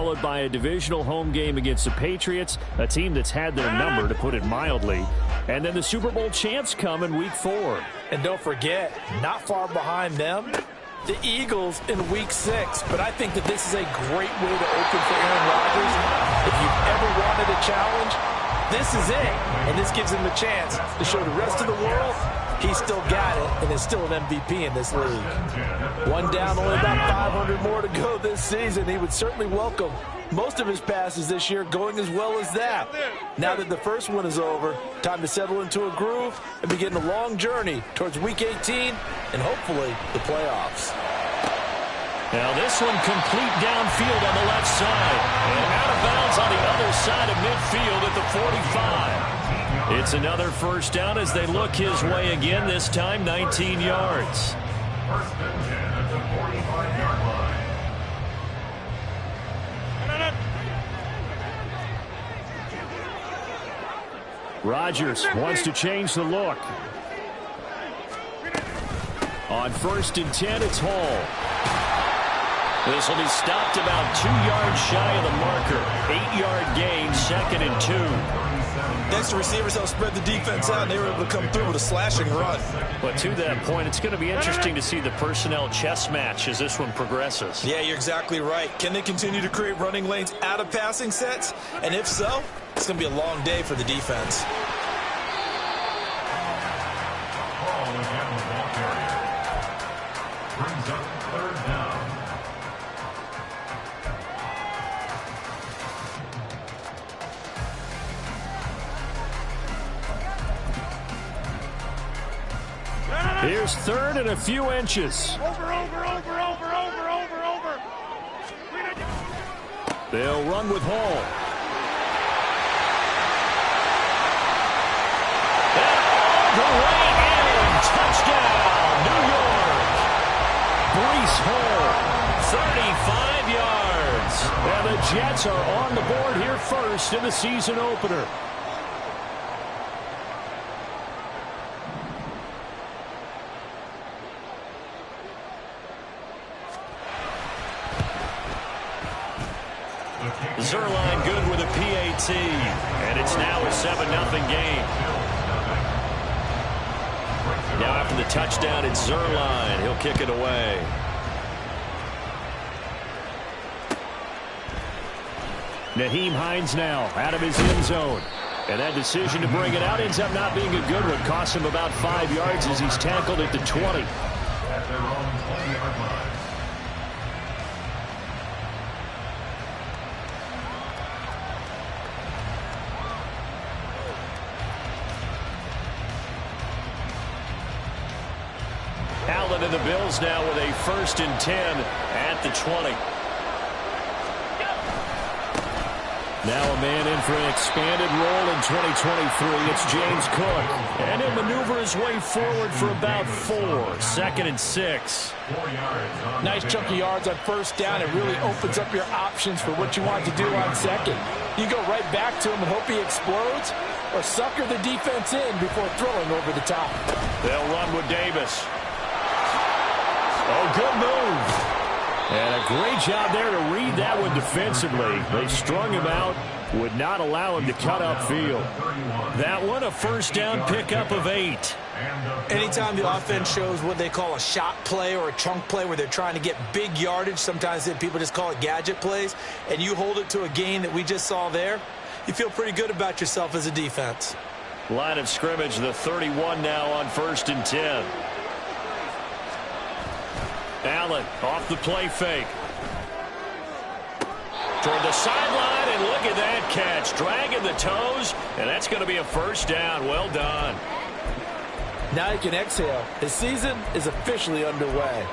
followed by a divisional home game against the Patriots, a team that's had their number, to put it mildly. And then the Super Bowl champs come in Week 4. And don't forget, not far behind them, the Eagles in Week 6. But I think that this is a great way to open for Aaron Rodgers. If you've ever wanted a challenge, this is it. And this gives him the chance to show the rest of the world he's still got it and is still an MVP in this league. One down, only about 500 more to go this season. He would certainly welcome most of his passes this year going as well as that. Now that the first one is over, time to settle into a groove and begin a long journey towards Week 18 and hopefully the playoffs. Now this one complete downfield on the left side and out of bounds on the other side of midfield at the 45. It's another first down as they look his way again, this time 19 yards. First and 10 at the 45-yard line. Rodgers wants to change the look. On first and 10, it's Hall. This will be stopped about 2 yards shy of the marker. 8-yard gain, 2nd and 2. Next, the receivers helped spread the defense out, and they were able to come through with a slashing run. But to that point, it's going to be interesting to see the personnel chess match as this one progresses. Yeah, you're exactly right. Can they continue to create running lanes out of passing sets? And if so, it's going to be a long day for the defense. Brings up third down. Here's third and a few inches. Over. They'll run with Hall. And all the way in. Touchdown, New York. Breece Hall, 35 yards. And the Jets are on the board here first in the season opener. Zerline good with a PAT, and it's now a 7-0 game. Now after the touchdown, it's Zerline. He'll kick it away. Nyheim Hines now out of his end zone. And that decision to bring it out ends up not being a good one. Costs him about 5 yards as he's tackled at the 20. At their own 20-yard line. Allen and the Bills now with a 1st and 10 at the 20. Now a man in for an expanded role in 2023. It's James Cook. And he'll maneuver his way forward for about 4. 2nd and 6. 4 yards. Nice chunk of yards on first down. It really opens up your options for what you want to do on second. You go right back to him and hope he explodes, or sucker the defense in before throwing over the top. They'll run with Davis. Oh, good move. And a great job there to read that one defensively. They strung him out, would not allow him to cut upfield. That one, a first down pickup of 8. Anytime the offense shows what they call a shot play or a chunk play where they're trying to get big yardage, sometimes people just call it gadget plays, and you hold it to a gain that we just saw there, you feel pretty good about yourself as a defense. Line of scrimmage, the 31 now on 1st and 10. Allen off the play fake. Toward the sideline, and look at that catch. Dragging the toes, and that's going to be a first down. Well done. Now he can exhale. His season is officially underway.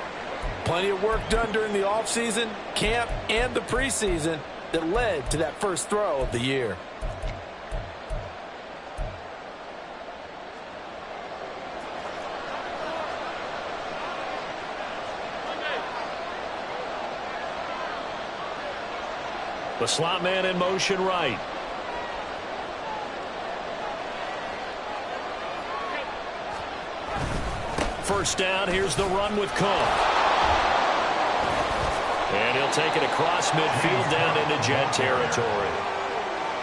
Plenty of work done during the offseason, camp, and the preseason that led to that first throw of the year. The slot man in motion right. First down, here's the run with Cook. And he'll take it across midfield down into Jet territory.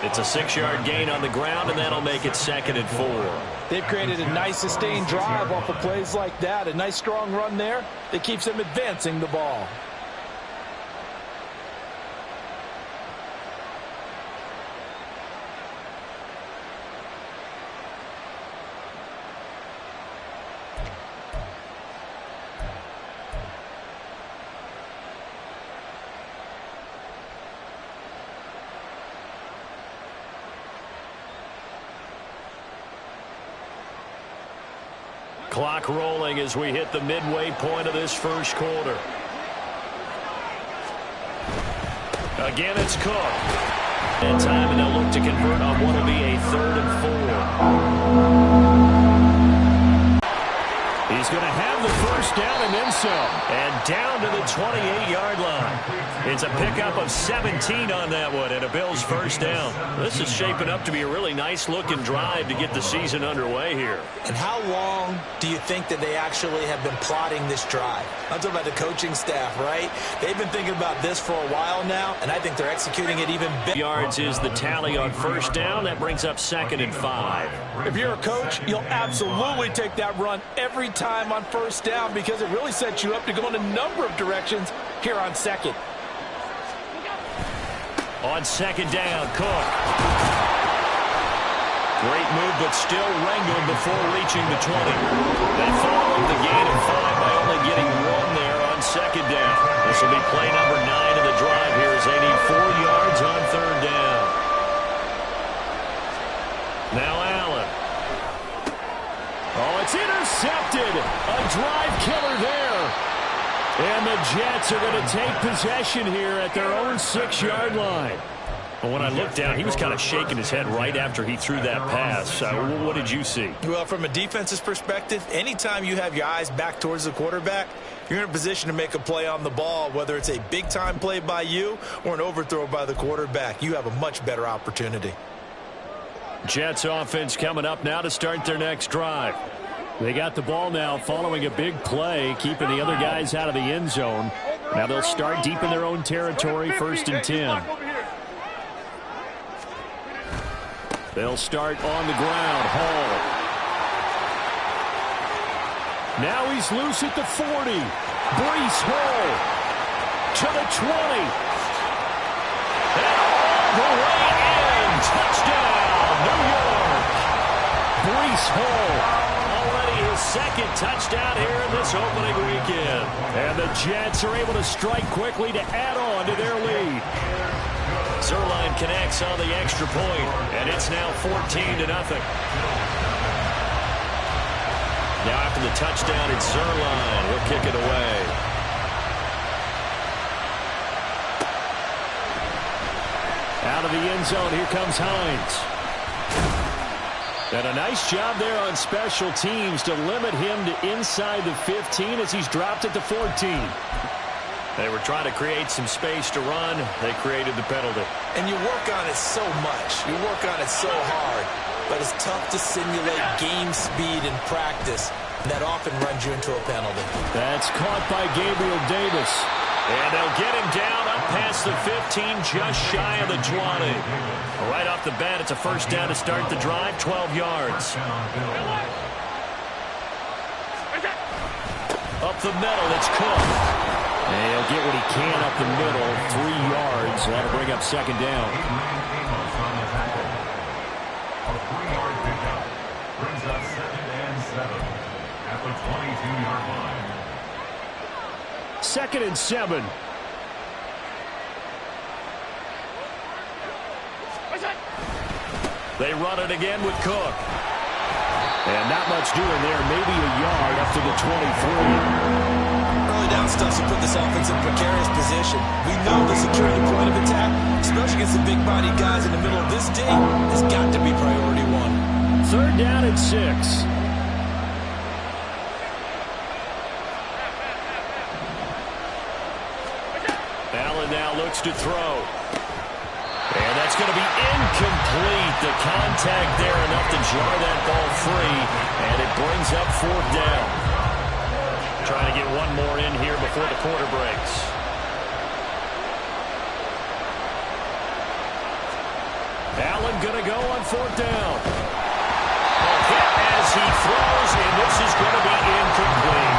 It's a 6-yard gain on the ground, and that'll make it 2nd and 4. They've created a nice sustained drive off of plays like that. A nice strong run there that keeps them advancing the ball. Clock rolling as we hit the midway point of this first quarter. Again, it's Cook. And time, and they'll look to convert on what will be a 3rd and 4. He's going to have the first down and then some. And down to the 28-yard line. It's a pickup of 17 on that one and a Bills first down. This is shaping up to be a really nice-looking drive to get the season underway here. And how long do you think that they actually have been plotting this drive? I'm talking about the coaching staff, right? They've been thinking about this for a while now, and I think they're executing it even better. Yards is the tally on first down. That brings up 2nd and 5. If you're a coach, you'll absolutely take that run every time on first down because it really sets you up to go in a number of directions here on 2nd. On 2nd down, Cook. Great move, but still wrangled before reaching the 20. They follow up the gain of 5 by only getting 1 there on 2nd down. This will be play number 9 of the drive here as they need 4 yards on 3rd down. Now Allen. Oh, it's intercepted. A drive killer there. And the Jets are going to take possession here at their own 6-yard line. Well, when I looked down, he was kind of shaking his head right after he threw that pass. What did you see? Well, from a defense's perspective, anytime you have your eyes back towards the quarterback, you're in a position to make a play on the ball, whether it's a big-time play by you or an overthrow by the quarterback. You have a much better opportunity. Jets offense coming up now to start their next drive. They got the ball now following a big play, keeping the other guys out of the end zone. Now they'll start deep in their own territory, 1st and 10. They'll start on the ground. Hall. Now he's loose at the 40. Breece Hall to the 20. And all the way in. Touchdown, New York. Breece Hall. Already his 2nd touchdown here in this opening weekend. And the Jets are able to strike quickly to add on to their lead. Zerline connects on the extra point, and it's now 14-0. Now after the touchdown, it's Zerline. He'll kick it away. Out of the end zone, here comes Hines. And a nice job there on special teams to limit him to inside the 15 as he's dropped at the 14. They were trying to create some space to run. They created the penalty. And you work on it so much. You work on it so hard. But it's tough to simulate game speed in practice. That often runs you into a penalty. That's caught by Gabriel Davis. And they'll get him down up past the 15, just shy of the 20. Right off the bat, it's a first down to start the drive, 12 yards. Up the middle, it's Cook. And he'll get what he can up the middle, 3 yards. That'll bring up 2nd down. A 3-yard pickup brings us 2nd and 7 at the 22-yard line. 2nd and 7. They run it again with Cook. And not much doing there. Maybe a yard up to the 23. Early down stuff to put this offense in a precarious position. We know the security point of attack, especially against the big-bodied guys in the middle of this day, has got to be priority 1. 3rd down and 6. Allen now looks to throw. And that's going to be incomplete. The contact there enough to jar that ball free. And it brings up 4th down. Trying to get one more in here before the quarter breaks. one going to go on fourth down. A hit as he throws, and this is going to be incomplete.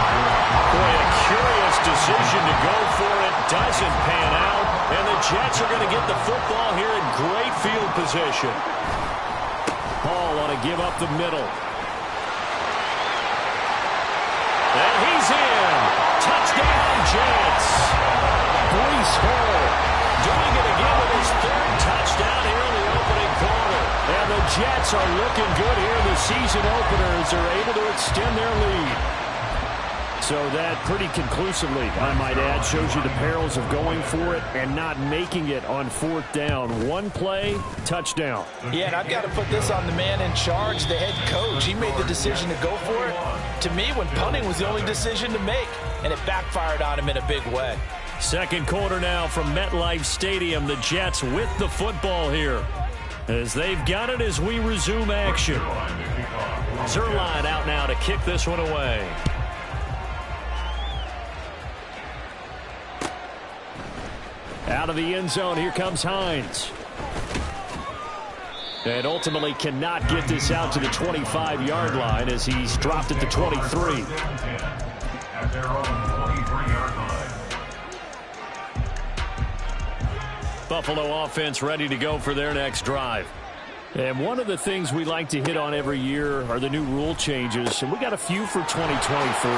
Boy, a curious decision to go for it. Doesn't pan out, and the Jets are going to get the football here in great field position. Hall on a give up the middle. And he's in. Touchdown, Jets. Breece Hall doing it again with his third touchdown here in the opening quarter. And the Jets are looking good here in the season opener as they're able to extend their lead. So that pretty conclusively, I might add, shows you the perils of going for it and not making it on fourth down. One play, touchdown. Yeah, and I've got to put this on the man in charge, the head coach. He made the decision to go for it. To me, when punting was the only decision to make, and it backfired on him in a big way. Second quarter now from MetLife Stadium. The Jets with the football here as they've got it as we resume action. Zuerlein out now to kick this one away. Out of the end zone, here comes Hines. And ultimately cannot get this out to the 25-yard line as he's dropped at the 23. At their own 23-yard line. Buffalo offense ready to go for their next drive. And one of the things we like to hit on every year are the new rule changes. And we got a few for 2023. A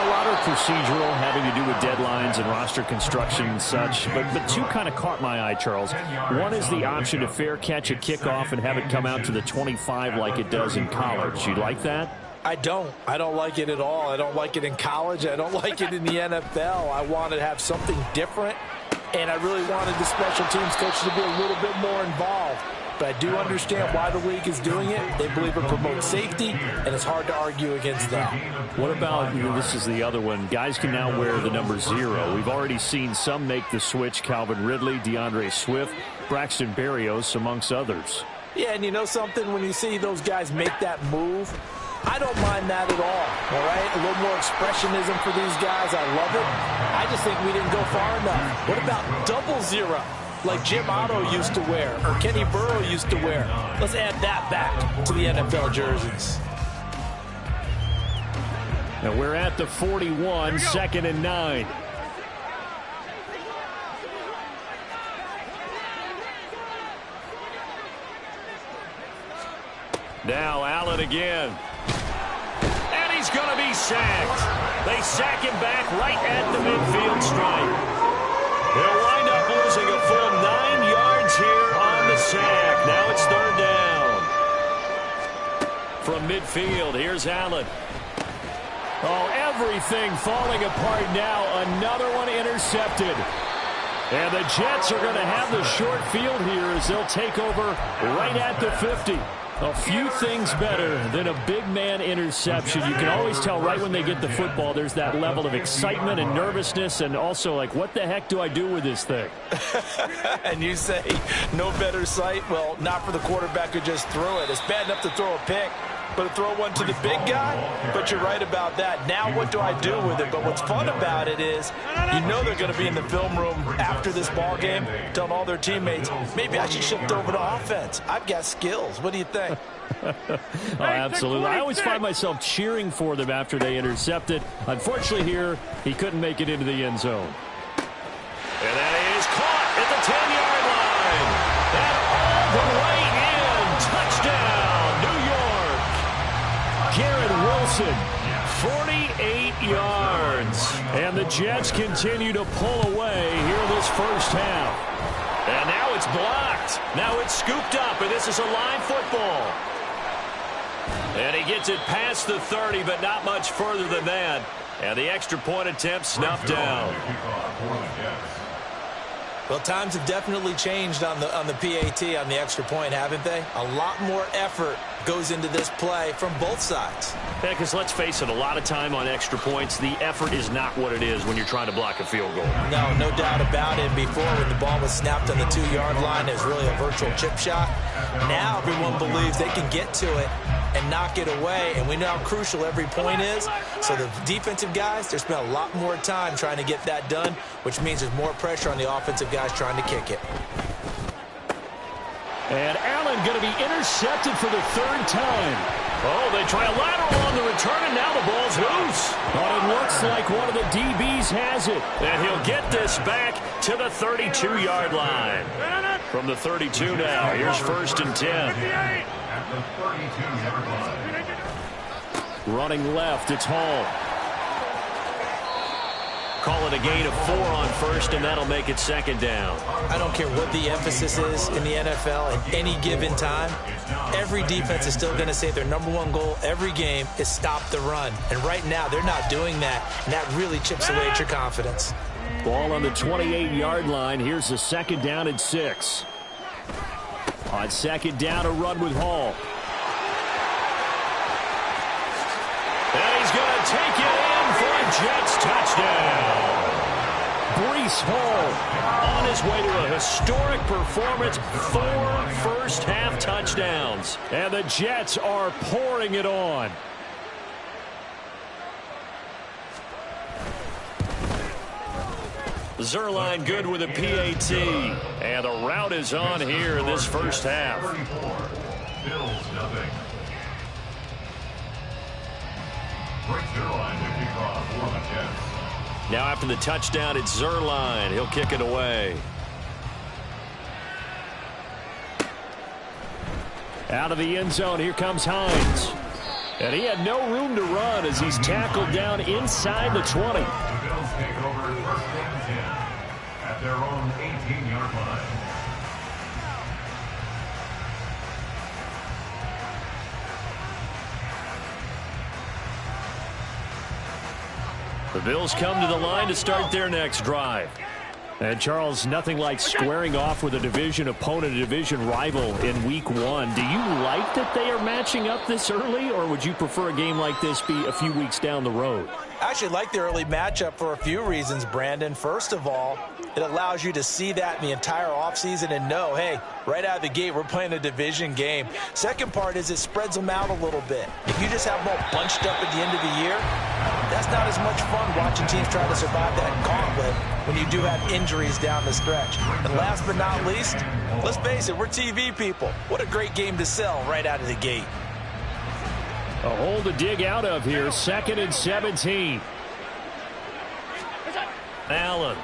lot are procedural, having to do with deadlines and roster construction and such. But two kind of caught my eye, Charles. One is the option to fair catch a kickoff and have it come out to the 25 like it does in college. You like that? I don't like it at all. I don't like it in college. I don't like it in the NFL. I want to have something different. And I really wanted the special teams coach to be a little bit more involved. But I do understand why the league is doing it. They believe it promotes safety, and it's hard to argue against that. What about, this is the other one, guys can now wear the number 0. We've already seen some make the switch, Calvin Ridley, DeAndre Swift, Braxton Berrios, amongst others. Yeah, and you know something? When you see those guys make that move, I don't mind that at all right? A little more expressionism for these guys. I love it. I just think we didn't go far enough. What about double 0? Like Jim Otto used to wear, or Kenny Burrow used to wear. Let's add that back to the NFL jerseys. Now we're at the 41, 2nd and 9. Now Allen again. And he's going to be sacked. They sack him back right at the midfield stripe. They'll wind up losing a full 9 yards here on the sack. Now it's third down. From midfield, here's Allen. Oh, everything falling apart now. Another one intercepted. And the Jets are going to have the short field here as they'll take over right at the 50. A few things better than a big man interception. You can always tell right when they get the football, there's that level of excitement and nervousness, and also like, what the heck do I do with this thing? And you say no better sight? Well, not for the quarterback who just threw it. It's bad enough to throw a pick, but to throw one to the big guy? But you're right about that. Now what do I do with it? But what's fun about it is you know they're going to be in the film room after this ball game telling all their teammates, maybe I should shift over to offense. I've got skills. What do you think? Oh, absolutely. I always find myself cheering for them after they intercepted. Unfortunately here, he couldn't make it into the end zone. And that is caught at the 10-yard line. And all the way in. Touchdown, New York. Garrett Wilson, 48 yards. And the Jets continue to pull away here this first half. And now it's blocked. Now it's scooped up, and this is a live football. And he gets it past the 30, but not much further than that. And the extra point attempt snuffed down. Well, times have definitely changed on the PAT, on the extra point, haven't they? A lot more effort goes into this play from both sides. Yeah, because let's face it, a lot of time on extra points, the effort is not what it is when you're trying to block a field goal. No doubt about it. Before, when the ball was snapped on the 2-yard line, it was really a virtual chip shot. Now everyone believes they can get to it and knock it away, and we know how crucial every point is. So the defensive guys, they spend a lot more time trying to get that done, which means there's more pressure on the offensive guys trying to kick it. And Allen going to be intercepted for the third time. Oh, they try a lateral on the return, and now the ball's loose. But it looks like one of the DBs has it. And he'll get this back to the 32-yard line. From the 32 now, here's 1st and 10. At the 32-yard line. Running left, it's Hall. Call it a gain of 4 on 1st, and that'll make it 2nd down. I don't care what the emphasis is in the NFL at any given time. Every defense is still going to say their #1 goal every game is stop the run. And right now, they're not doing that, and that really chips away at your confidence. Ball on the 28-yard line. Here's the 2nd down and 6. On 2nd down, a run with Hall. And he's going to take it in for a Jets touchdown. Breece Hall on his way to a historic performance. 4 first-half touchdowns. And the Jets are pouring it on. Zerline good with a PAT. And the route is on here in this first half. BILLZ nothing. Breaks Zerline to kick off for the Jets. Now after the touchdown, it's Zerline. He'll kick it away. Out of the end zone, here comes Hines. And he had no room to run as he's tackled down inside the 20. The BILLZ take over 1st and 10 at their own 18-yard line. The Bills come to the line to start their next drive. And, Charles, nothing like squaring off with a division opponent, a division rival in Week 1. Do you like that they are matching up this early, or would you prefer a game like this be a few weeks down the road? I actually like the early matchup for a few reasons, Brandon. First of all, it allows you to see that in the entire offseason and know, hey, right out of the gate, we're playing a division game. Second part is it spreads them out a little bit. If you just have them all bunched up at the end of the year, that's not as much fun watching teams try to survive that gauntlet when you do have injuries down the stretch. And last but not least, let's face it, we're TV people. What a great game to sell right out of the gate. A hole to dig out of here. 2nd and 17. Allen.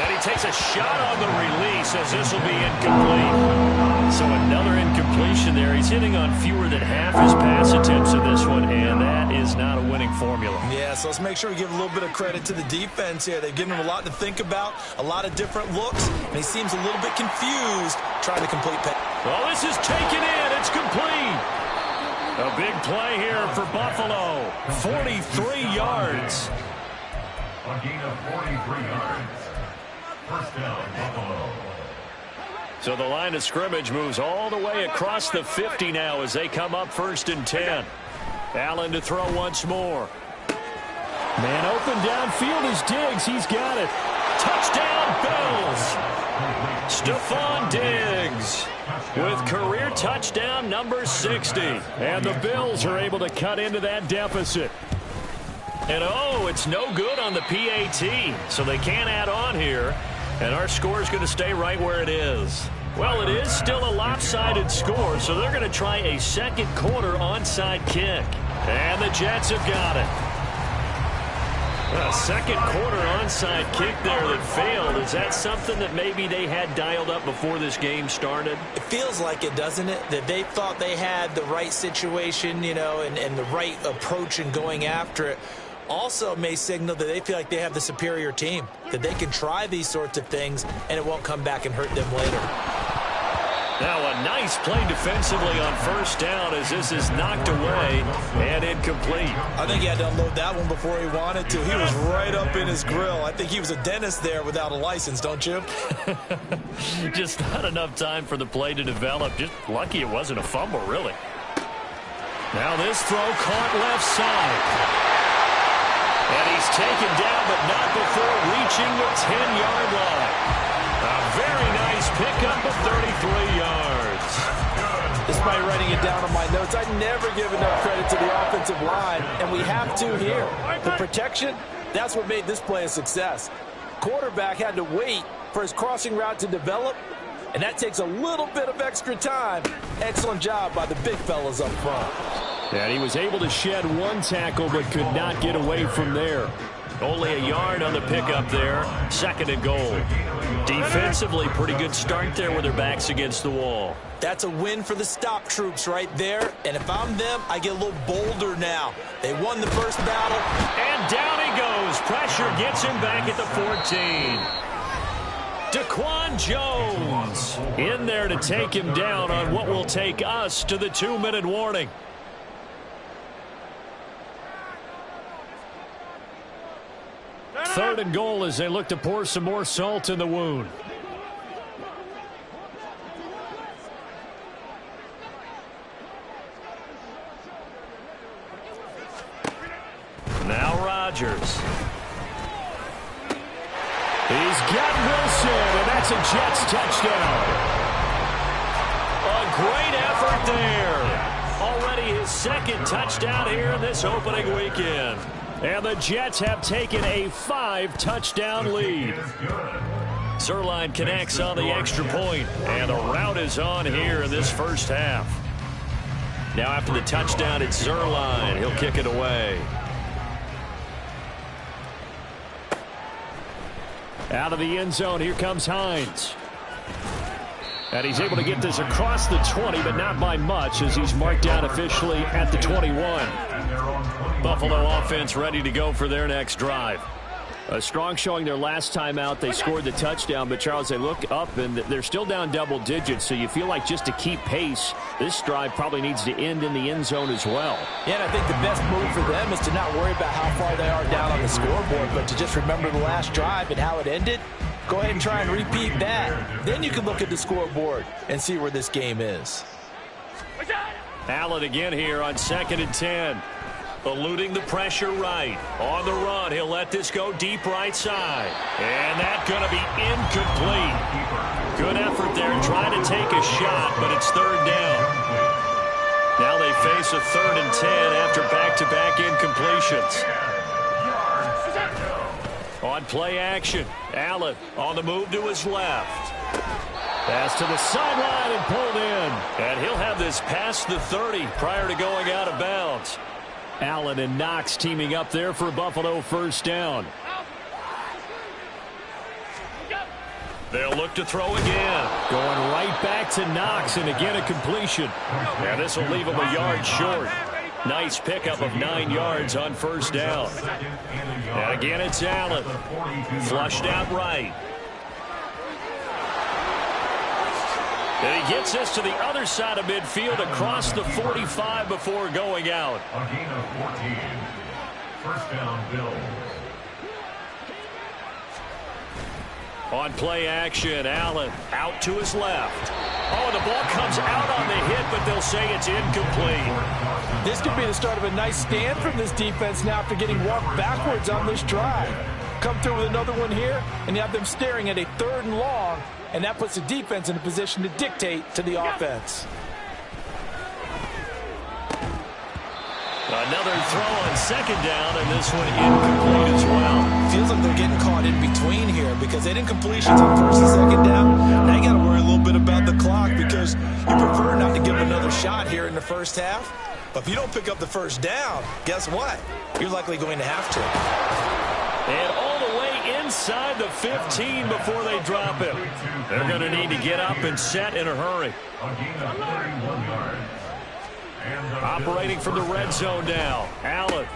And he takes a shot on the release as this will be incomplete. So another incompletion there. He's hitting on fewer than half his pass attempts in this one, and that is not a winning formula. Yeah, so let's make sure we give a little bit of credit to the defense here. They've given him a lot to think about, a lot of different looks, and he seems a little bit confused trying to complete pass. Well, this is taken in. It's complete. A big play here for Buffalo. 43 yards. A gain of 43 yards. 1st down, Buffalo. So the line of scrimmage moves all the way across the 50 now as they come up 1st and 10. Allen to throw once more. Man open downfield is Diggs. He's got it. Touchdown, Bills. Stephon Diggs with career touchdown number 60. And the Bills are able to cut into that deficit. And oh, it's no good on the PAT. So they can't add on here. And our score is going to stay right where it is. Well, it is still a lopsided score, so they're going to try a 2nd quarter onside kick. And the Jets have got it. A 2nd quarter onside kick there that failed. Is that something that maybe they had dialed up before this game started? It feels like it, doesn't it? That they thought they had the right situation, you know, and the right approach in going after it. Also may signal that they feel like they have the superior team, that they can try these sorts of things and it won't come back and hurt them later. Now a nice play defensively on 1st down as this is knocked away and incomplete. I think he had to unload that one before he wanted to. He was right up in his grill. I think he was a dentist there without a license, don't you? Just not enough time for the play to develop. Just lucky it wasn't a fumble, really. Now this throw caught left side. And he's taken down, but not before reaching the 10-yard line. A very nice pickup of 33 yards. Despite writing it down on my notes, I never give enough credit to the offensive line, and we have to here. The protection, that's what made this play a success. Quarterback had to wait for his crossing route to develop, and that takes a little bit of extra time. Excellent job by the big fellas up front. And he was able to shed one tackle but could not get away from there. Only a yard on the pickup there. 2nd and goal. Defensively, pretty good start there with their backs against the wall. That's a win for the stop troops right there. And if I'm them, I get a little bolder now. They won the first battle. And down he goes. Pressure gets him back at the 14. Daquan Jones in there to take him down on what will take us to the 2-minute warning. Third and goal as they look to pour some more salt in the wound. Now Rodgers. He's got Wilson, and that's a Jets touchdown. A great effort there. Already his 2nd touchdown here in this opening weekend. And the Jets have taken a 5-touchdown lead. Zerline connects on the extra point, and the rout is on here in this first half. Now after the touchdown, it's Zerline. He'll kick it away. Out of the end zone, here comes Hines. And he's able to get this across the 20, but not by much as he's marked out officially at the 21. Buffalo offense ready to go for their next drive. A strong showing their last time out. They scored the touchdown, but Charles, they look up and they're still down double digits, so you feel like just to keep pace, this drive probably needs to end in the end zone as well. Yeah, and I think the best move for them is to not worry about how far they are down on the scoreboard, but to just remember the last drive and how it ended. Go ahead and try and repeat that. Then you can look at the scoreboard and see where this game is. Allen again here on 2nd and 10. Eluding the pressure right. On the run, he'll let this go deep right side. And that's going to be incomplete. Good effort there trying to take a shot, but it's 3rd down. Now they face a 3rd and 10 after back-to-back incompletions. On play action, Allen on the move to his left. Pass to the sideline and pulled in. And he'll have this past the 30 prior to going out of bounds. Allen and Knox teaming up there for Buffalo 1st down. They'll look to throw again. Going right back to Knox, and again a completion. And this will leave him a yard short. Nice pickup of 9 yards on 1st down. And again it's Allen. Flushed out right. And he gets this to the other side of midfield across the 45 before going out. A gain of 14. 1st down, Bills. On play action, Allen out to his left. Oh, and the ball comes out on the hit, but they'll say it's incomplete. This could be the start of a nice stand from this defense now after getting walked backwards on this drive. Come through with another one here, and you have them staring at a 3rd and long, and that puts the defense in a position to dictate to the offense. Another throw on 2nd down, and this one incomplete as well. Feels like they're getting caught in between here because they didn't completions on 1st and 2nd down. Now you got to worry a little bit about the clock because you prefer not to give them another shot here in the first half. But if you don't pick up the 1st down, guess what? You're likely going to have to. And all the way inside the 15 before they drop him. They're going to need to get up and set in a hurry. A gain of 31 yards. Operating from the red zone now. Allen.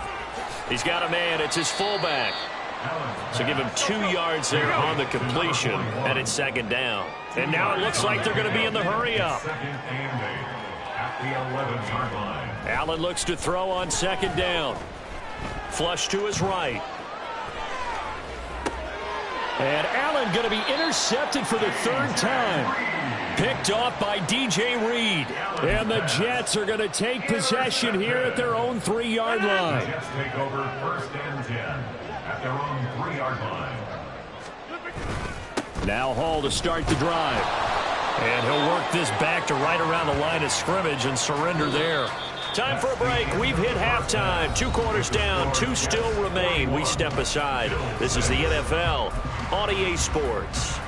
He's got a man. It's his fullback. So give him 2 yards there on the completion. And it's 2nd down. And now it looks like they're going to be in the hurry up. At the 11-yard line. Allen looks to throw on 2nd down. Flush to his right. And Allen going to be intercepted for the 3rd time. Picked off by DJ Reed. And the Jets are going to take possession here at their own 3-yard line. The Jets take over 1st and 10 at their own 3-yard line. Now Hall to start the drive. And he'll work this back to right around the line of scrimmage and surrender there. Time for a break. We've hit halftime. 2 quarters down. 2 still remain. We step aside. This is the NFL on EA Sports.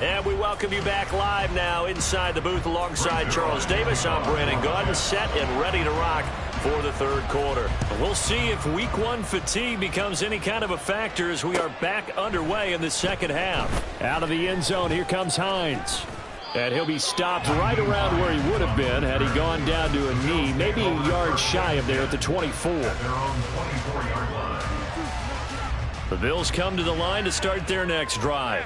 And we welcome you back live now inside the booth alongside Charles Davis. I'm Brandon Gaudin, set and ready to rock for the third quarter. We'll see if week one fatigue becomes any kind of a factor as we are back underway in the second half. Out of the end zone, here comes Hines. And he'll be stopped right around where he would have been had he gone down to a knee, maybe a yard shy of there at the 24. The Bills come to the line to start their next drive.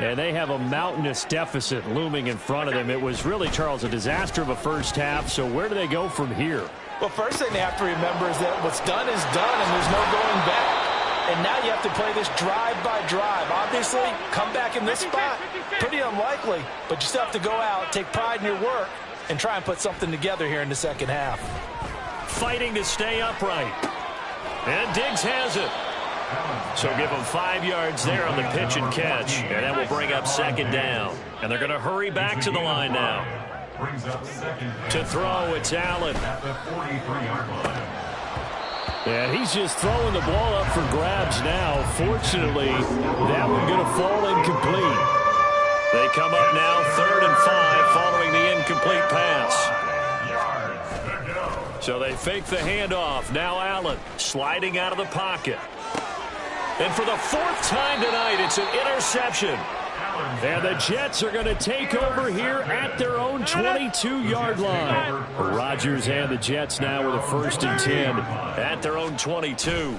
And they have a mountainous deficit looming in front of them. It was really, Charles, a disaster of a first half. So where do they go from here? Well, first thing they have to remember is that what's done is done, and there's no going back. And now you have to play this drive by drive. Obviously, come back in this spot, pretty unlikely. But you still have to go out, take pride in your work, and try and put something together here in the second half. Fighting to stay upright. And Diggs has it. So give them 5 yards there on the pitch and catch. And that will bring up second down. And they're going to hurry back to the line now. To throw, it's Allen. And he's just throwing the ball up for grabs now. Fortunately, that one going to fall incomplete. They come up now 3rd and 5 following the incomplete pass. So they fake the handoff. Now Allen sliding out of the pocket. And for the 4th time tonight, it's an interception. And the Jets are going to take over here at their own 22-yard line. Rodgers and the Jets now with a 1st and 10 at their own 22.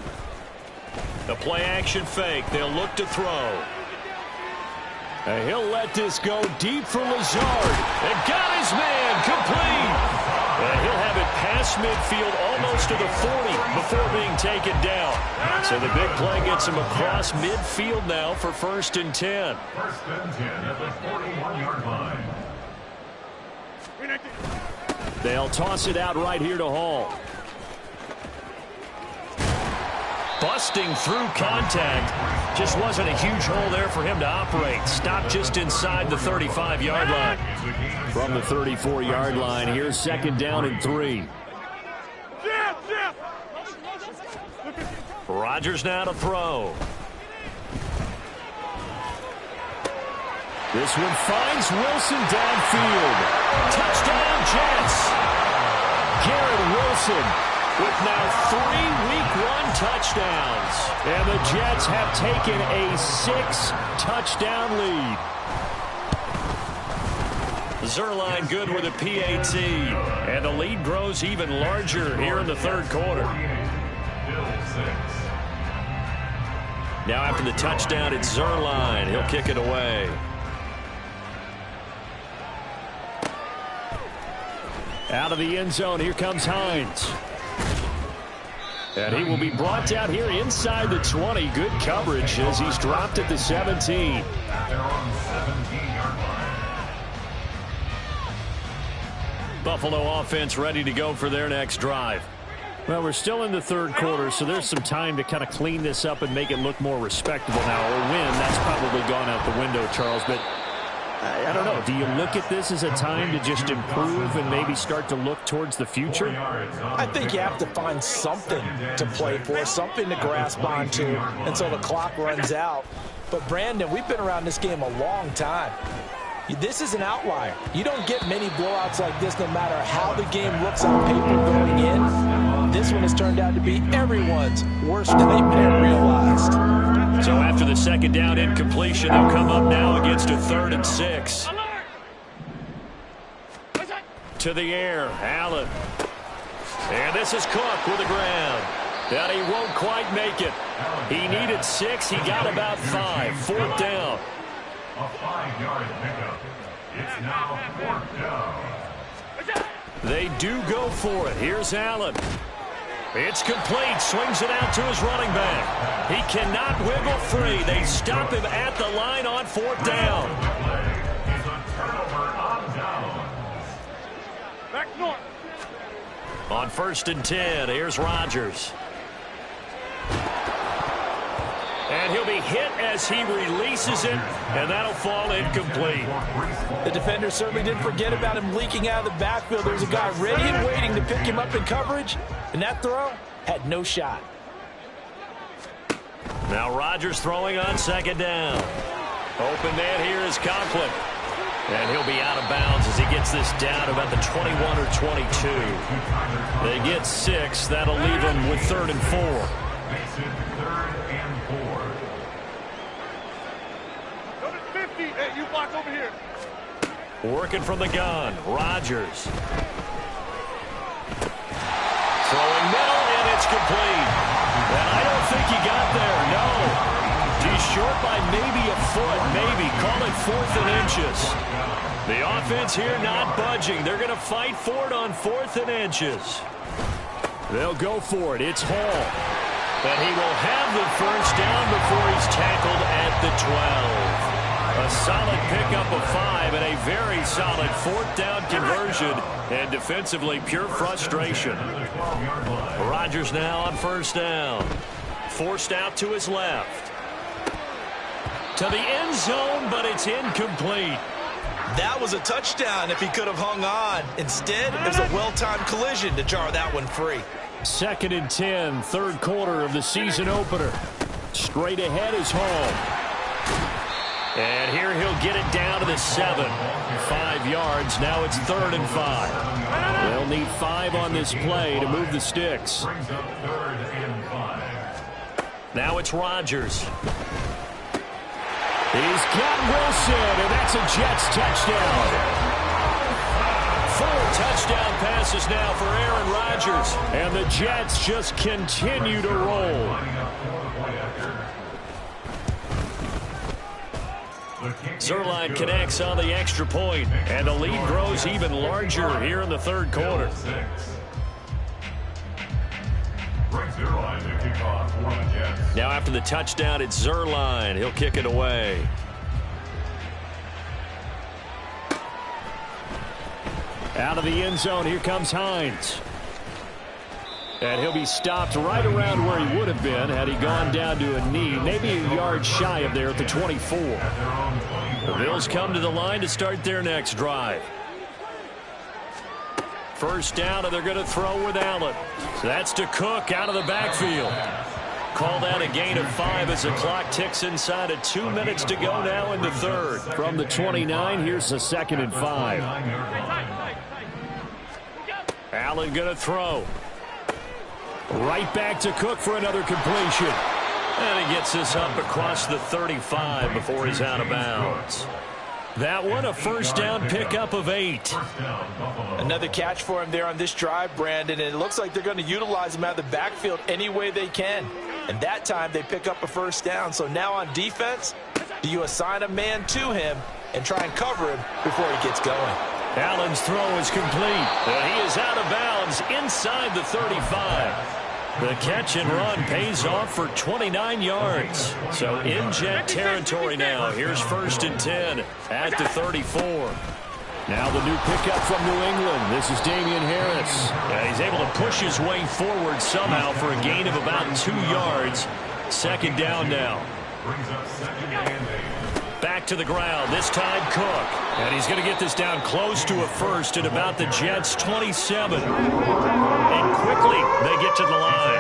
The play-action fake. They'll look to throw. And he'll let this go deep for Lazard. And got his man complete. And he'll have it past midfield almost to the 40 before being taken down. So the big play gets him across midfield now for 1st and 10. 1st and 10 at the 41-yard line. They'll toss it out right here to Hall. Busting through contact. Just wasn't a huge hole there for him to operate. Stopped just inside the 35-yard line. From the 34-yard line, here's 2nd down and 3. Rodgers now to throw. This one finds Wilson downfield. Touchdown, Jets. Garrett Wilson with now 3 Week 1 touchdowns. And the Jets have taken a 6-touchdown lead. Zerline good with a PAT. And the lead grows even larger here in the third quarter. Now after the touchdown, it's Zerline. He'll kick it away. Out of the end zone, here comes Hines. And he will be brought down here inside the 20. Good coverage as he's dropped at the 17. Buffalo offense ready to go for their next drive. Well, we're still in the third quarter, so there's some time to kind of clean this up and make it look more respectable now. Or win, that's probably gone out the window, Charles. But I don't know. Do you look at this as a time to just improve and maybe start to look towards the future? I think you have to find something to play for, something to grasp onto until the clock runs out. But, Brandon, we've been around this game a long time. This is an outlier. You don't get many blowouts like this no matter how the game looks on paper going in. This one has turned out to be everyone's worst nightmare realized. So after the 2nd down incompletion, they'll come up now against a 3rd and 6. To the air, Allen. And this is Cook with the ground. And he won't quite make it. He needed 6. He got about 5. 4th down. A 5-yard pickup. It's now 4th down. They do go for it. Here's Allen. It's complete. Swings it out to his running back. He cannot wiggle free. They stop him at the line on 4th down. It's a turnover on down. Back north. On 1st and 10, here's Rodgers. And he'll be hit as he releases it, and that'll fall incomplete. The defender certainly didn't forget about him leaking out of the backfield. There was a guy ready and waiting to pick him up in coverage, and that throw had no shot. Now Rodgers throwing on 2nd down. Open man here is is Conklin. And he'll be out of bounds as he gets this down about the 21 or 22. They get 6. That'll leave them with 3rd and 4. Makes it 3rd and 4. Go to 50. Hey, you block over here. Working from the gun, Rodgers. Throwing middle, and it's complete. And I don't think he got there, no. He's short by maybe a foot, maybe. Call it 4th and inches. The offense here not budging. They're going to fight for it on 4th and inches. They'll go for it. It's Hall. And he will have the first down before he's tackled at the 12. A solid pickup of 5 and a very solid 4th down conversion. And defensively, pure frustration. Rodgers now on 1st down. Forced out to his left. To the end zone, but it's incomplete. That was a touchdown if he could have hung on. Instead, it was a well-timed collision to jar that one free. 2nd and 10, 3rd quarter of the season opener. Straight ahead is Hall. And here he'll get it down to the 7. 5 yards. Now it's 3rd and 5. They'll need 5 on this play to move the sticks. Brings up 3rd and 5. Now it's Rodgers. He's got Wilson, and that's a Jets touchdown. 4 touchdown passes now for Aaron Rodgers. And the Jets just continue to roll. Zerline connects on the extra point, and the lead grows even larger here in the 3rd quarter. Now after the touchdown, it's Zerline. He'll kick it away. Out of the end zone, here comes Hines. And he'll be stopped right around where he would have been had he gone down to a knee, maybe a yard shy of there at the 24. The Bills come to the line to start their next drive. 1st down, and they're going to throw with Allen. So that's to Cook out of the backfield. Called out a gain of 5 as the clock ticks inside of 2 minutes to go now in the 3rd. From the 29, here's the 2nd and 5. Allen going to throw. Right back to Cook for another completion. And he gets this up across the 35 before he's out of bounds. That one, a 1st down pickup of 8. Another catch for him there on this drive, Brandon, and it looks like they're going to utilize him out of the backfield any way they can. And that time they pick up a 1st down. So now on defense, do you assign a man to him and try and cover him before he gets going? Allen's throw is complete, and he is out of bounds inside the 35. The catch and run pays off for 29 yards. So in Jet territory now. Here's 1st and 10 at the 34. Now the new pickup from New England. This is Damian Harris. And he's able to push his way forward somehow for a gain of about 2 yards. 2nd down now. Brings up 2nd and 8. Back to the ground, this time Cook. And he's going to get this down close to a 1st at about the Jets' 27. And quickly, they get to the line.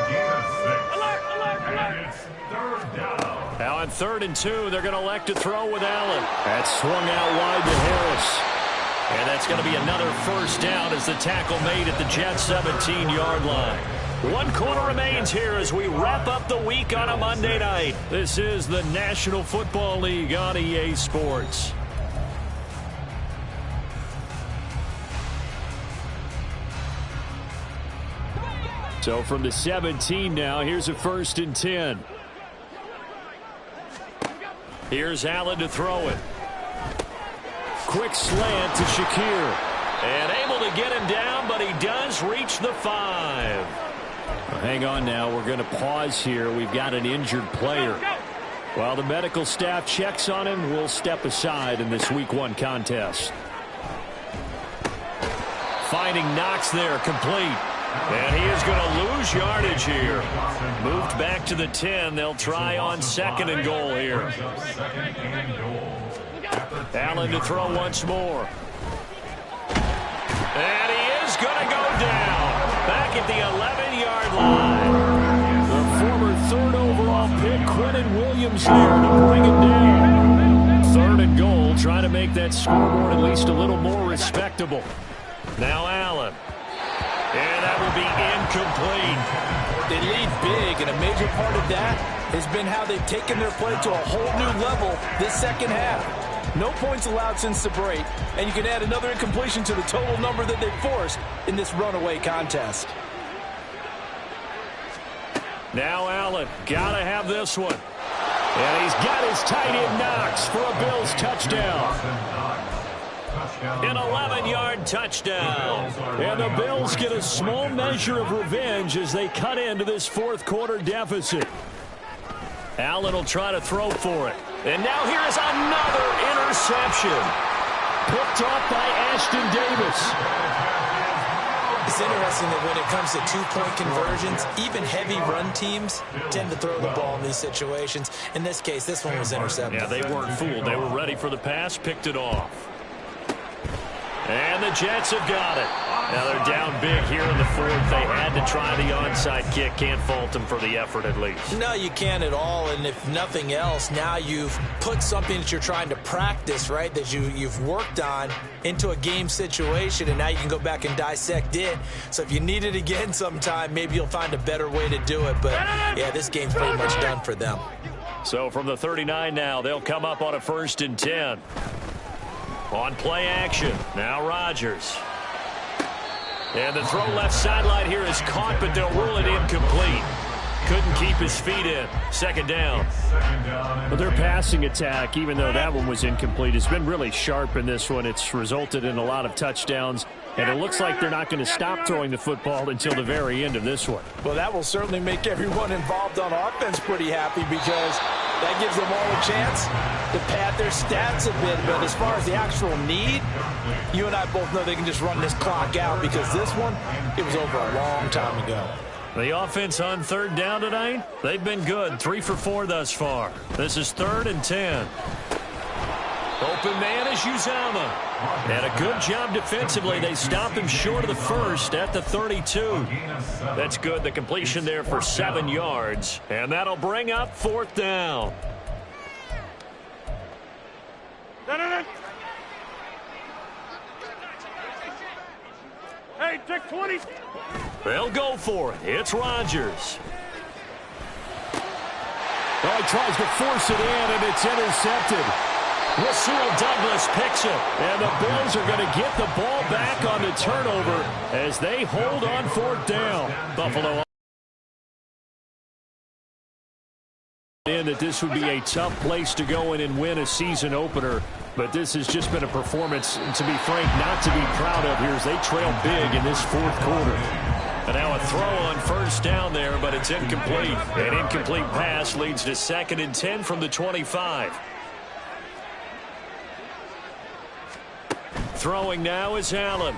And it's 3rd down. Now on 3rd and 2, they're going to elect to throw with Allen. That's swung out wide to Harris. And that's going to be another 1st down as the tackle made at the Jets' 17-yard line. 1 quarter remains here as we wrap up the week on a Monday night. This is the National Football League on EA Sports. So from the 17 now, here's a 1st and 10. Here's Allen to throw it. Quick slant to Shakir. And able to get him down, but he does reach the 5. Hang on now. We're going to pause here. We've got an injured player. While the medical staff checks on him, we'll step aside in this Week 1 contest. Finding Knox there, complete. And he is going to lose yardage here. Moved back to the 10. They'll try on 2nd and goal here. Allen to throw once more. And he is going to go down. Back at the 11-yard line. The former 3rd overall pick, Quentin Williams, there to bring him down. 3rd and goal, try to make that scoreboard at least a little more respectable. Now Allen. And that will be incomplete. They lead big, and a major part of that has been how they've taken their play to a whole new level this second half. No points allowed since the break, and you can add another incompletion to the total number that they've forced in this runaway contest. Now Allen, gotta have this one. And he's got his tight end Knox for a Bills touchdown. An 11-yard touchdown. And the Bills get a small measure of revenge as they cut into this fourth quarter deficit. Allen will try to throw for it. And now here is another interception. Picked off by Ashton Davis. It's interesting that when it comes to two-point conversions, even heavy run teams tend to throw the ball in these situations. In this case, this one was intercepted. Yeah, they weren't fooled. They were ready for the pass, picked it off. And the Jets have got it. Now they're down big here in the fourth. They had to try the onside kick. Can't fault them for the effort at least. No, you can't at all. And if nothing else, now you've put something that you're trying to practice, right, that you've worked on into a game situation, and now you can go back and dissect it. So if you need it again sometime, maybe you'll find a better way to do it. But, yeah, this game's pretty much done for them. So from the 39 now, they'll come up on a 1st and 10. On play action, now Rodgers. And the throw left sideline here is caught, but they'll rule it incomplete. Couldn't keep his feet in. 2nd down. But their passing attack, even though that one was incomplete, has been really sharp in this one. It's resulted in a lot of touchdowns, and it looks like they're not going to stop throwing the football until the very end of this one. Well, that will certainly make everyone involved on offense pretty happy, because that gives them all a chance to pad their stats a bit. But as far as the actual need, you and I both know they can just run this clock out, because this one, it was over a long time ago. The offense on 3rd down tonight, they've been good. 3 for 4 thus far. This is 3rd and 10. Open man is Uzama. And a good job defensively. They stopped him short of the first at the 32. That's good. The completion there for 7 yards. And that'll bring up 4th down. Hey, take 20. They'll go for it. It's Rodgers. Oh, he tries to force it in, and it's intercepted. Rasul Douglas picks it. And the Bills are going to get the ball back on the turnover as they hold on 4th down. Buffalo in that this would be a tough place to go in and win a season opener. But this has just been a performance, to be frank, not to be proud of here as they trail big in this fourth quarter. And now a throw on 1st down there, but it's incomplete. An incomplete pass leads to 2nd and 10 from the 25. Throwing now is Allen.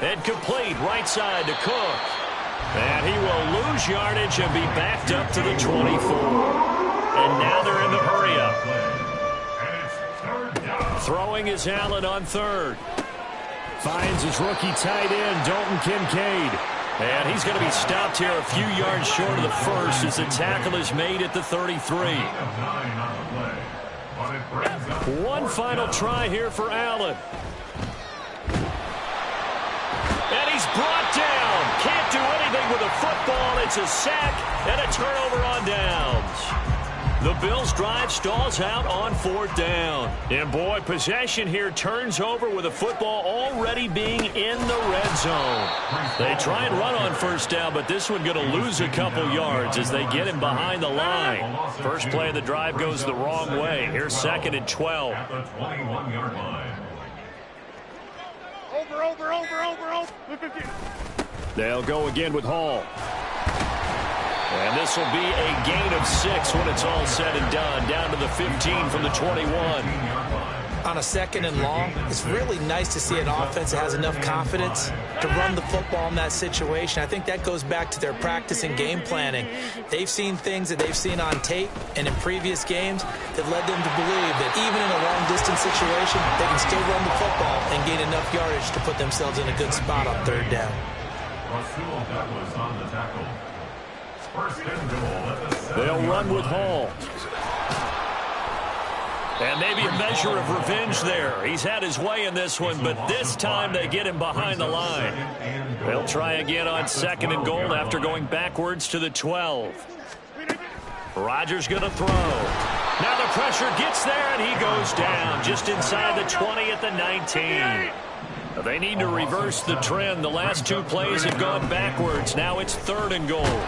And complete, right side to Cook. And he will lose yardage and be backed up to the 24. And now they're in the hurry-up. Throwing is Allen on 3rd. Finds his rookie tight end, Dalton Kincaid. And he's going to be stopped here a few yards short of the first as the tackle is made at the 33. One final try here for Allen. And he's brought down. Can't do anything with a football. It's a sack and a turnover on downs. The Bills drive stalls out on 4th down. And boy, possession here turns over with a football already being in the red zone. They try and run on 1st down, but this one going to lose a couple yards as they get him behind the line. First play of the drive goes the wrong way. Here's 2nd and 12. At the 21-yard line. Over. They'll go again with Hall. And this will be a gain of 6 when it's all said and done. Down to the 15 from the 21. On a 2nd and long, it's really nice to see an offense that has enough confidence to run the football in that situation. I think that goes back to their practice and game planning. They've seen things that they've seen on tape and in previous games that led them to believe that even in a long-distance situation, they can still run the football and gain enough yardage to put themselves in a good spot on 3rd down. Rasul Douglas on the tackle. First and goal at the 7-yard They'll run with Hall. And maybe a measure of revenge there. He's had his way in this one, but this time they get him behind the line. They'll try again on 2nd and goal after going backwards to the 12. Rodgers going to throw. Now the pressure gets there, and he goes down just inside the 20 at the 19. They need to reverse the trend. The last 2 plays have gone backwards. Now it's 3rd and goal.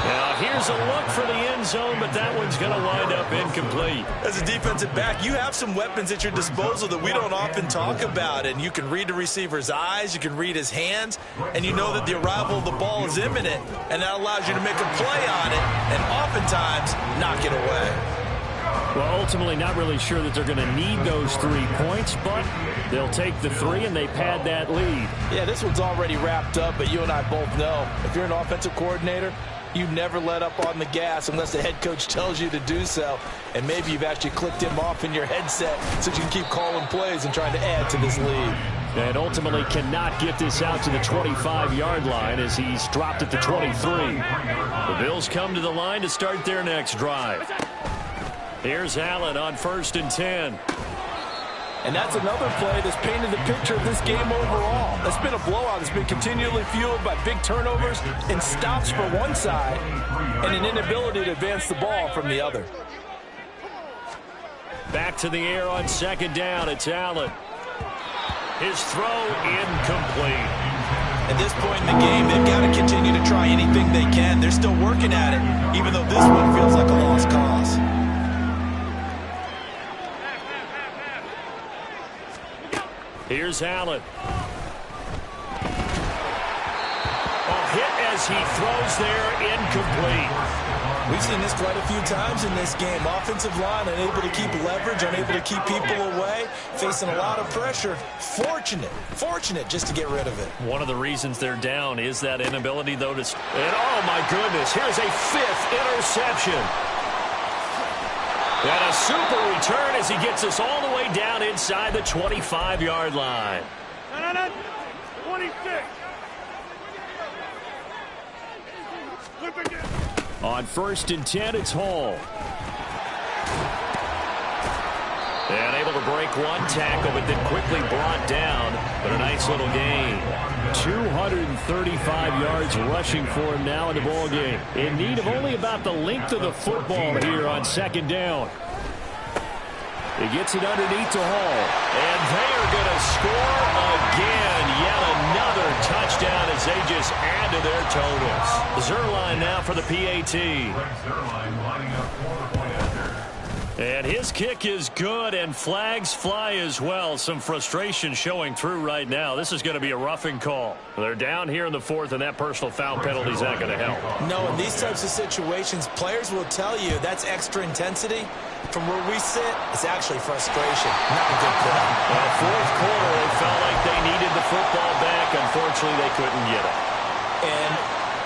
Now here's a look for the end zone, but that one's going to wind up incomplete. As a defensive back, you have some weapons at your disposal that we don't often talk about. And you can read the receiver's eyes, you can read his hands, and you know that the arrival of the ball is imminent. And that allows you to make a play on it and oftentimes knock it away. Well, ultimately not really sure that they're going to need those 3 points, but they'll take the 3 and they pad that lead. Yeah, this one's already wrapped up, but you and I both know if you're an offensive coordinator, you never let up on the gas unless the head coach tells you to do so. And maybe you've actually clicked him off in your headset so you can keep calling plays and trying to add to this lead. And ultimately cannot get this out to the 25-yard line as he's dropped at the 23. The Bills come to the line to start their next drive. Here's Allen on 1st and 10. And that's another play that's painted the picture of this game overall. It's been a blowout. It's been continually fueled by big turnovers and stops for one side and an inability to advance the ball from the other. Back to the air on 2nd down. It's Allen. His throw incomplete. At this point in the game, they've got to continue to try anything they can. They're still working at it, even though this one feels like a lost cause. Here's Allen. A hit as he throws there, incomplete. We've seen this quite a few times in this game. Offensive line unable to keep leverage, unable to keep people away, facing a lot of pressure. Fortunate just to get rid of it. One of the reasons they're down is that inability, though, to... And, oh, my goodness, here's a 5th interception. And a super return as he gets us all the way down inside the 25-yard line. 26. On 1st and 10, it's Hall. And able to break one tackle, but then quickly brought down. But a nice little gain. 235 yards rushing for him now in the ball game. In need of only about the length of the football here on 2nd down. He gets it underneath to Hall. And they are going to score again. Yet another touchdown as they just add to their totals. Zerline now for the PAT. And his kick is good, and flags fly as well. Some frustration showing through right now. This is going to be a roughing call. They're down here in the 4th, and that personal foul penalty is not going to help. No, in these types of situations, players will tell you that's extra intensity. From where we sit, it's actually frustration. Not a good play. Well, 4th quarter, they felt like they needed the football back. Unfortunately, they couldn't get it. And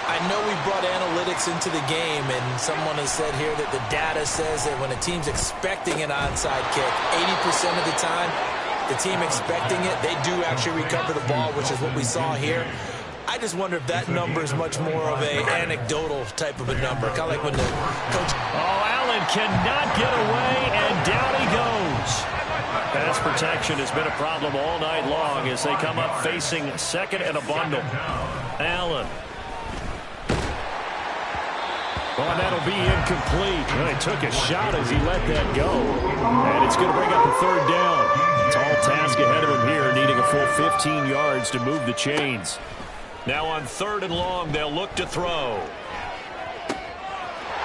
I know we brought analytics into the game, and someone has said here that the data says that when a team's expecting an onside kick, 80% of the time, the team expecting it, they do actually recover the ball, which is what we saw here. I just wonder if that number is much more of a anecdotal type of a number, kind of like when the coach... Oh, Allen cannot get away, and down he goes. Pass protection has been a problem all night long as they come up facing 2nd and a bundle. Allen. Oh, and that'll be incomplete. Well, he took a shot as he let that go. And it's going to bring up a 3rd down. Tall task ahead of him here, needing a full 15 yards to move the chains. Now on 3rd and long, they'll look to throw.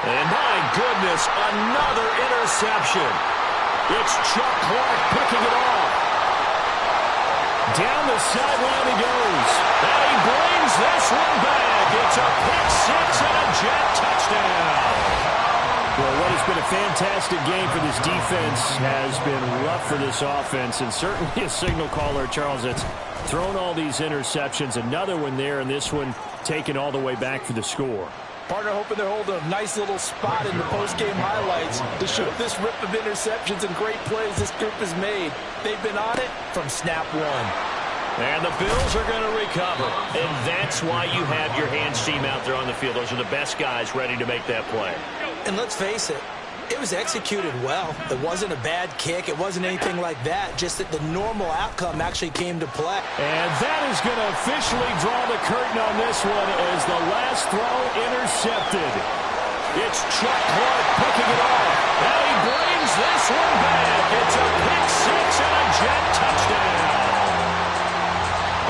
And my goodness, another interception. It's Chuck Clark picking it off. Down the sideline he goes. And he brings this one back. It's a pick 6 and a jet touchdown. Well, what has been a fantastic game for this defense has been rough for this offense, and certainly a signal caller, Charles, that's thrown all these interceptions. Another one there, and this one taken all the way back for the score. Partner hoping they're holding a nice little spot in the post-game highlights to show this rip of interceptions and great plays this group has made. They've been on it from snap one. And the Bills are going to recover. And that's why you have your hands team out there on the field. Those are the best guys ready to make that play. And let's face it, It was executed well. It wasn't a bad kick. It wasn't anything like that. Just that the normal outcome actually came to play. And that is going to officially draw the curtain on this one as the last throw intercepted. It's Chuck Clark picking it off. Now he brings this one back. It's a pick six and a Jet touchdown.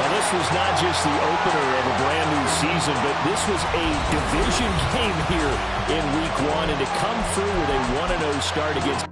Well, this was not just the opener of a brand new season, but this was a division game here in week one, and to come through with a 1-0 start against